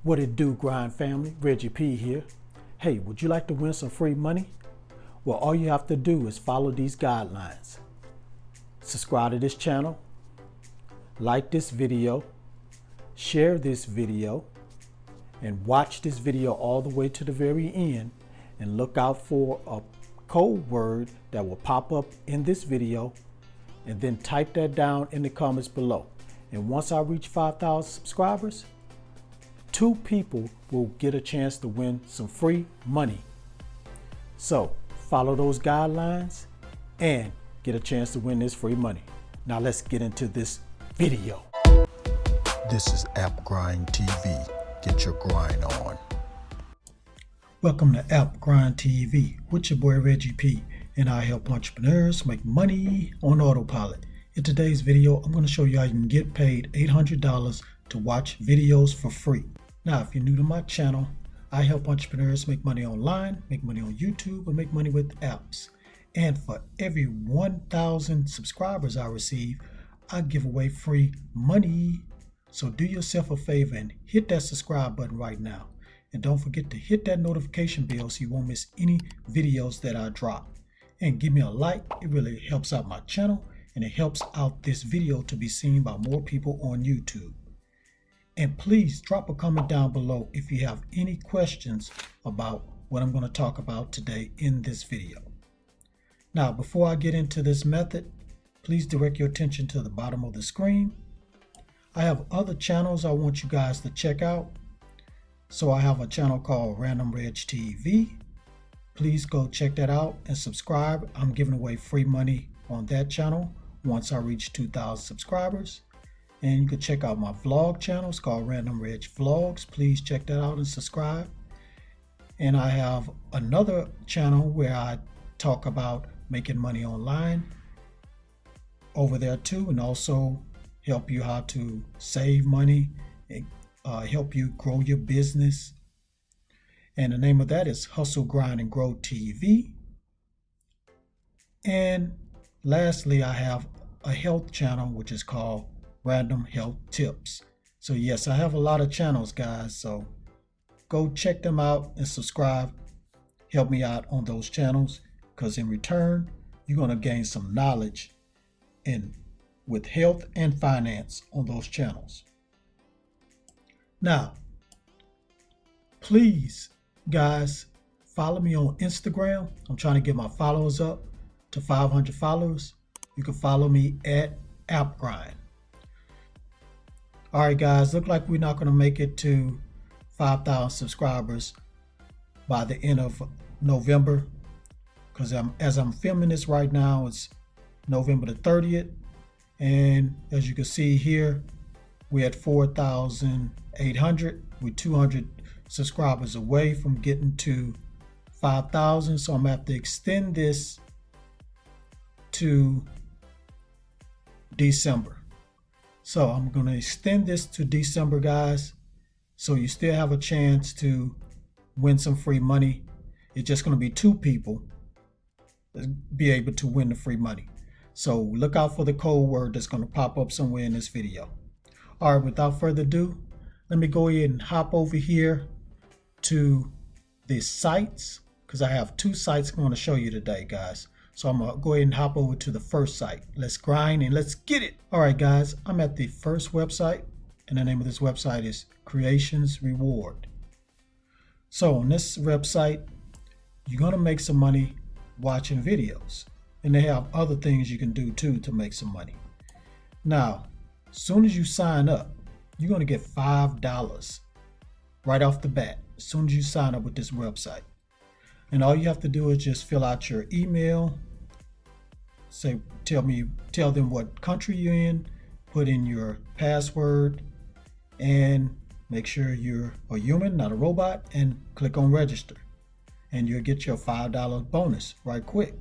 What it do, grind family? Reggie P here. Hey, would you like to win some free money? Well, all you have to do is follow these guidelines. Subscribe to this channel, like this video, share this video, and watch this video all the way to the very end, and look out for a code word that will pop up in this video, and then type that down in the comments below. And once I reach 5,000 subscribers, 2 people will get a chance to win some free money. So follow those guidelines and get a chance to win this free money. Now let's get into this video. This is App Grind TV. Get your grind on. Welcome to App Grind TV with your boy Reggie P, and I help entrepreneurs make money on autopilot. In today's video, I'm going to show you how you can get paid $800 to watch videos for free. Now, if you're new to my channel, I help entrepreneurs make money online, make money on YouTube, and make money with apps. And for every 1,000 subscribers I receive, I give away free money. So do yourself a favor and hit that subscribe button right now. And don't forget to hit that notification bell so you won't miss any videos that I drop. And give me a like. It really helps out my channel, and it helps out this video to be seen by more people on YouTube. And please drop a comment down below if you have any questions about what I'm going to talk about today in this video. Now, before I get into this method, please direct your attention to the bottom of the screen. I have other channels I want you guys to check out. So I have a channel called Random Reg TV. Please go check that out and subscribe. I'm giving away free money on that channel once I reach 2,000 subscribers. And you can check out my vlog channel. It's called Random Reg Vlogs. Please check that out and subscribe. And I have another channel where I talk about making money online over there too, and also help you how to save money and help you grow your business. And the name of that is Hustle, Grind, and Grow TV. And lastly, I have a health channel which is called Random Health Tips. So yes, I have a lot of channels, guys, so go check them out and subscribe. Help me out on those channels, because in return you're going to gain some knowledge with health and finance on those channels. Now, please guys, follow me on Instagram. I'm trying to get my followers up to 500 followers. You can follow me at AppGrind. All right, guys, look like we're not going to make it to 5,000 subscribers by the end of November, because as I'm filming this right now, it's November the 30th. And as you can see here, we're at 4,800. We're 200 subscribers away from getting to 5,000. So I'm going to have to extend this to December. So I'm going to extend this to December, guys, so you still have a chance to win some free money. It's just going to be 2 people that be able to win the free money. So look out for the code word that's going to pop up somewhere in this video. All right, without further ado, let me go ahead and hop over here to the sites, because I have 2 sites I'm going to show you today, guys. So I'm going to go ahead and hop over to the first site. Let's grind and let's get it. All right, guys, I'm at the first website, and the name of this website is Creations Reward. So on this website, you're going to make some money watching videos, and they have other things you can do too to make some money. Now, as soon as you sign up, you're going to get $5 right off the bat as soon as you sign up with this website. And all you have to do is just fill out your email, tell them what country you're in, put in your password, and make sure you're a human, not a robot, and click on register. And you'll get your $5 bonus right quick.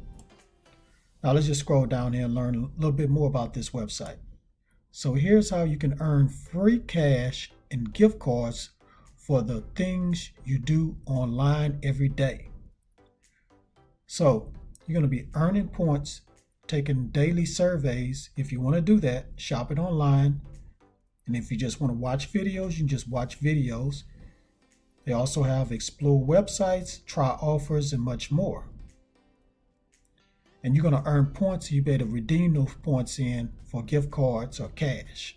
Now let's just scroll down here and learn a little bit more about this website. So here's how you can earn free cash and gift cards for the things you do online every day. So you're going to be earning points, taking daily surveys. If you want to do that, shop it online. And if you just want to watch videos, you can just watch videos. They also have explore websites, try offers, and much more. And you're going to earn points. You better redeem those points in for gift cards or cash.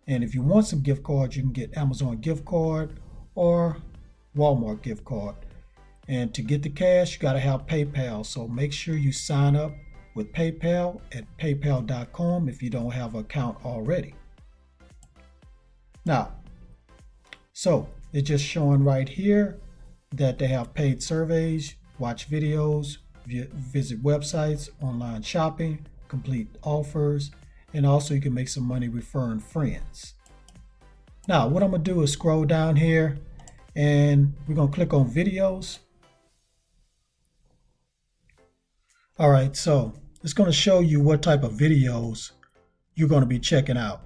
And if you want some gift cards, you can get Amazon gift card or Walmart gift card. And to get the cash, you got to have PayPal. So make sure you sign up with PayPal at paypal.com if you don't have an account already. Now, so it's just showing right here that they have paid surveys, watch videos, visit websites, online shopping, complete offers, and also you can make some money referring friends. Now, what I'm going to do is scroll down here and we're going to click on videos. All right, so it's going to show you what type of videos you're going to be checking out.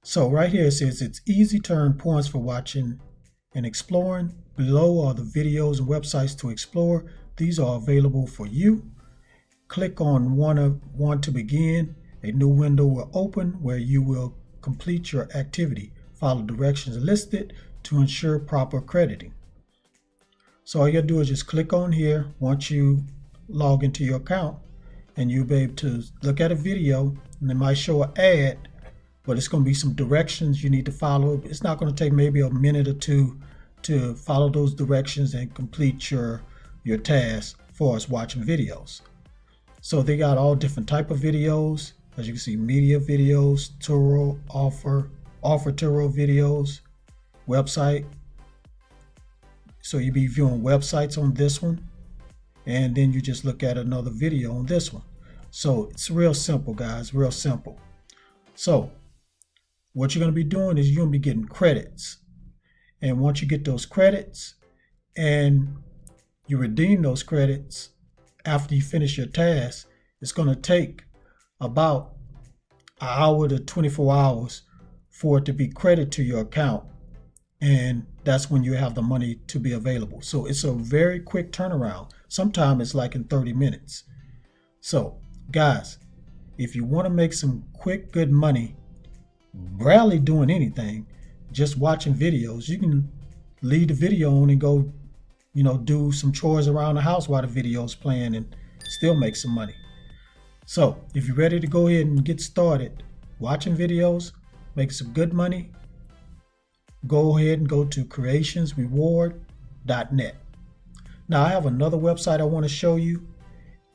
So right here it says it's easy to earn points for watching and exploring. Below are the videos and websites to explore. These are available for you. Click on one to begin. A new window will open where you will complete your activity. Follow directions listed to ensure proper crediting. So all you gotta do is just click on here once you log into your account, and you'll be able to look at a video, and it might show an ad, but it's going to be some directions you need to follow. It's not going to take maybe a minute or two to follow those directions and complete your task for us watching videos. So they got all different type of videos. As you can see, media videos, Turo, offer Turo videos, website. So you'll be viewing websites on this one, and then you just look at another video on this one. So it's real simple, guys, real simple. So what you're going to be doing is you're going to be getting credits. And once you get those credits and you redeem those credits after you finish your task, it's going to take about an hour to 24 hours for it to be credited to your account. And that's when you have the money to be available. So it's a very quick turnaround. Sometimes it's like in 30 minutes. So guys, if you want to make some quick, good money, rarely doing anything, just watching videos, you can leave the video on and go, do some chores around the house while the video is playing and still make some money. So if you're ready to go ahead and get started watching videos, make some good money, go ahead and go to creationsreward.net. Now I have another website I want to show you.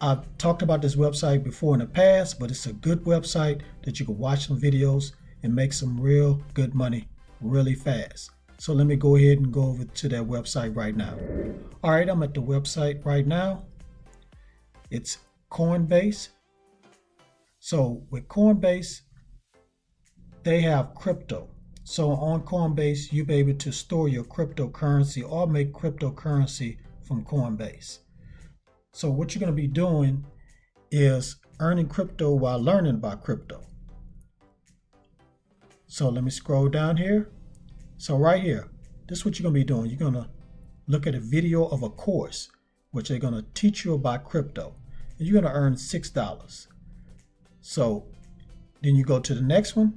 I've talked about this website before in the past, but it's a good website that you can watch some videos and make some real good money really fast. So let me go ahead and go over to that website right now. All right, I'm at the website right now. It's Coinbase. So with Coinbase, they have crypto. So on Coinbase, you'll be able to store your cryptocurrency or make cryptocurrency from Coinbase. So what you're going to be doing is earning crypto while learning about crypto. So let me scroll down here. So right here, this is what you're going to be doing. You're going to look at a video of a course, which they're going to teach you about crypto. And you're going to earn $6. So then you go to the next one.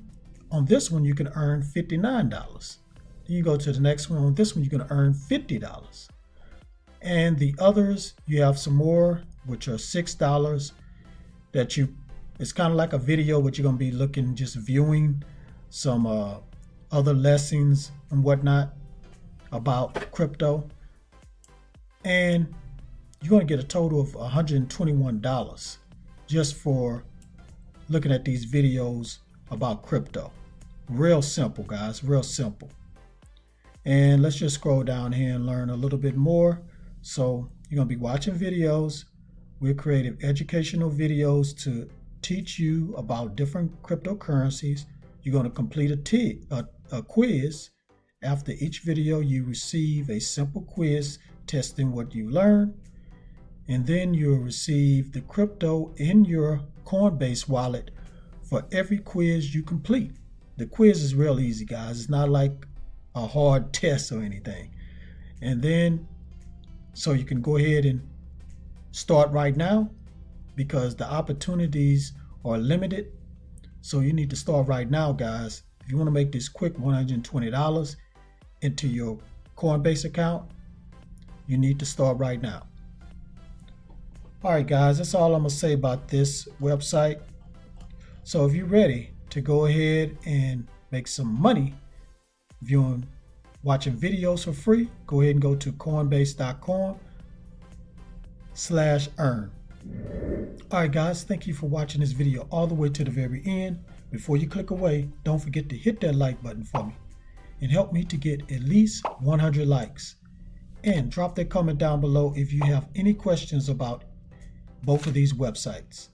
On this one, you can earn $59. Then you go to the next one. On this one, you're going to earn $50. And the others, you have some more, which are $6 that it's kind of like a video, but you're going to be just viewing some other lessons and whatnot about crypto. And you're going to get a total of $121 just for looking at these videos about crypto. Real simple, guys, real simple. And let's just scroll down here and learn a little bit more. So you're going to be watching videos. We're creating educational videos to teach you about different cryptocurrencies. You're going to complete a quiz. After each video, you receive a simple quiz testing what you learned. And then you'll receive the crypto in your Coinbase wallet for every quiz you complete. The quiz is real easy, guys. It's not like a hard test or anything. And then, so you can go ahead and start right now because the opportunities are limited. So you need to start right now, guys. If you want to make this quick $120 into your Coinbase account, you need to start right now. All right, guys, that's all I'm going to say about this website. So if you're ready to go ahead and make some money watching videos for free, go ahead and go to coinbase.com/earn. All right, guys, thank you for watching this video all the way to the very end. Before you click away, don't forget to hit that like button for me and help me to get at least 100 likes. And drop that comment down below if you have any questions about both of these websites.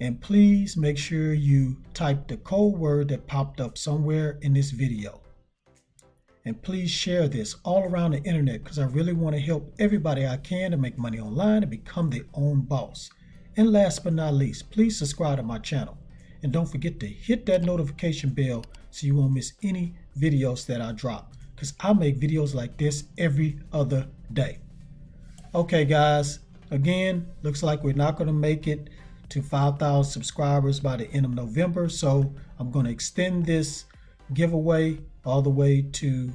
And please make sure you type the code word that popped up somewhere in this video. And please share this all around the internet because I really want to help everybody I can to make money online and become their own boss. And last but not least, please subscribe to my channel. And don't forget to hit that notification bell so you won't miss any videos that I drop, because I make videos like this every other day. Okay, guys, again, looks like we're not going to make it to 5,000 subscribers by the end of November. So I'm going to extend this giveaway all the way to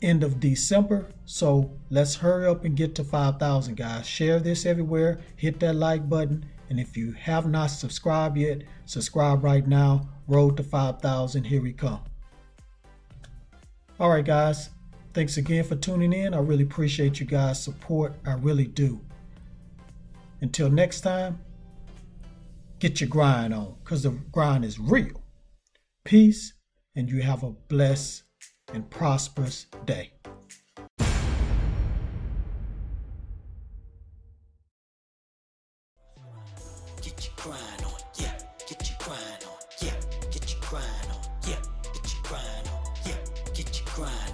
end of December. So let's hurry up and get to 5,000, guys. Share this everywhere. Hit that like button. And if you have not subscribed yet, subscribe right now. Road to 5,000. Here we come. All right, guys. Thanks again for tuning in. I really appreciate you guys' support. I really do. Until next time, get your grind on, because the grind is real. Peace, and you have a blessed and prosperous day. Get your grind on, yeah. Get your grind on, yeah. Get your grind on, yeah. Get your grind on, yeah. Get your grind on.